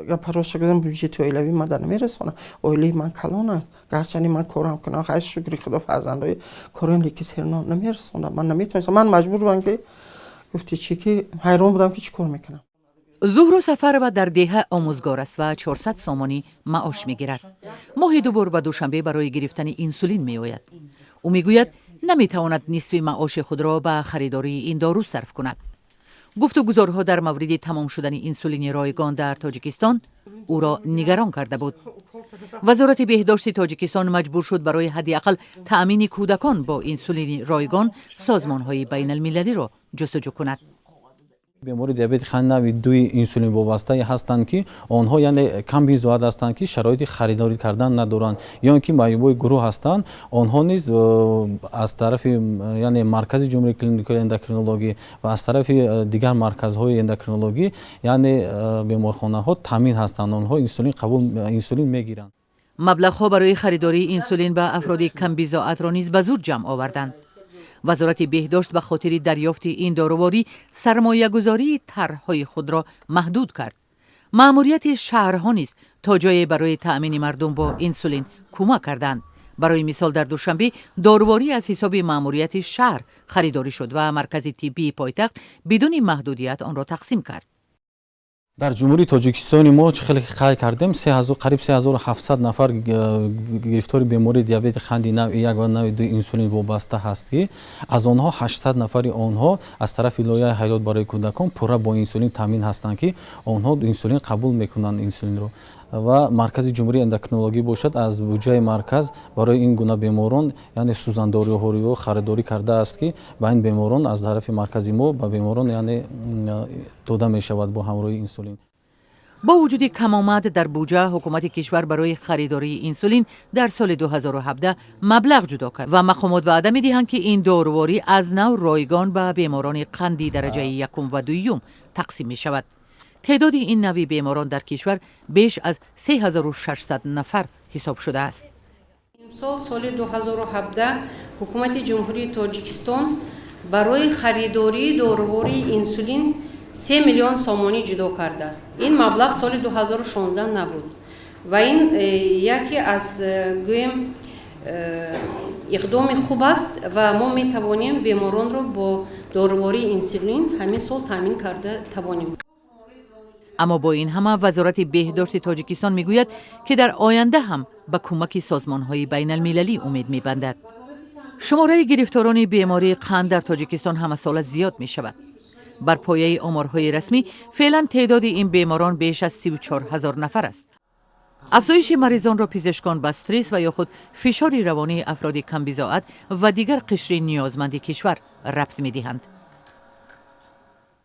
یا پروسه کردن بودجه اویلوی من در نمیرسونه. اویلی من کلونه. گرچه من کارم کنم خیلی شکری خدا فرزندای کارم لیکی سرنا نمیرسونه. من نمیتونم. من مجبور بودم که گفتی چی که حیران بودم که چی کار میکنم. زهر سفر و در دهه آموزگار است و 400 سامانی معاش میگیرد. ماهی 2 بار به دوشنبه برای گرفتن اینسولین میآید. او میگوید نمیتواند نصف معاش خود را به خریداری این دارو صرف کند. گفتگوزارها در مورد تمام شدن اینسولین رایگان در تاجیکستان او را نگران کرده بود. وزارت بهداشت تاجیکستان مجبور شد برای حداقل تأمین کودکان با اینسولین رایگان سازمان‌های بین المللی را جستجو کند. بیماری دیابت خند نوی 2 انسولین وابسته هستند که آنها یعنی کم بیزاد هستند که شرایط خریداری کردن ندارند یا اینکه مایبوی گروه هستند آنها نیز از طرف یعنی مرکز جمهوری کلینیکال اندوکرینولوژی و از طرف دیگر مرکزهای اندوکرینولوژی یعنی بیمارخانه ها تامین هستند آنها انسولین میگیرند. مبلغ ها برای خریداری انسولین به افراد کم بیزاد را نیز به زور جمع آوردند. وزارت بهداشت به خاطر دریافت این داروواری سرمایه گذاری طرح‌های خود را محدود کرد. مأموریت شهرها نیز تا جای برای تأمین مردم با انسولین کمک کردند. برای مثال در دوشنبه داروواری از حساب مأموریت شهر خریداری شد و مرکز طبی پایتخت بدون محدودیت آن را تقسیم کرد. در جمهوری تاجیکستان ما خیلی خیلی کردیم قریب 3700 نفر گرفتار بیماری دیابت خندی نوع 1 و نوع 2 انسولین وابسته هست که از آنها 800 نفر آنها از طرف لایحه حیات برای کودکان پورا با انسولین تامین هستند که آنها انسولین قبول میکنند انسولین رو و مرکز جمهوری اندوکرینولوژی باشد از بودجه مرکز برای این گونه بیماران یعنی سوزانداری و خریداری کرده است که با این بیماران از طرف مرکز ما به بیماران یعنی داده می شود با همراهی انسولین. با وجود کم آمد در بودجه حکومت کشور برای خریداری انسولین در سال 2017 مبلغ جدا کرد و مقامات وعده می‌دهند که این داروواری از نوع رایگان به بیماران قندی درجه 1 و 2 تقسیم می شود. تعداد این نوع بیماران در کشور بیش از 3600 نفر حساب شده است. سال 2017 حکومت جمهوری تاجیکستان برای خریداری داروواری انسولین 3 میلیون سامانی جدا کرده است. این مبلغ سال 2016 نبود و این یکی از گویم اقدام خوب است و ما می توانیم بیماران را با داروواری انسولین همین سال تامین کرده توانیم. اما با این همه وزارت بهداشت تاجیکستان میگوید که در آینده هم به کمک سازمان‌های بین المللی امید می‌بندد. شماره گرفتاران بیماری قند در تاجیکستان همه سال زیاد می شود. بر پایه آمارهای رسمی فعلا تعداد این بیماران بیش از 34000 نفر است. افزایش مریضان را پزشکان به استرس و یا خود فشار روانی افراد کم بی‌زائد و دیگر قشر نیازمند کشور ربط می‌دهند.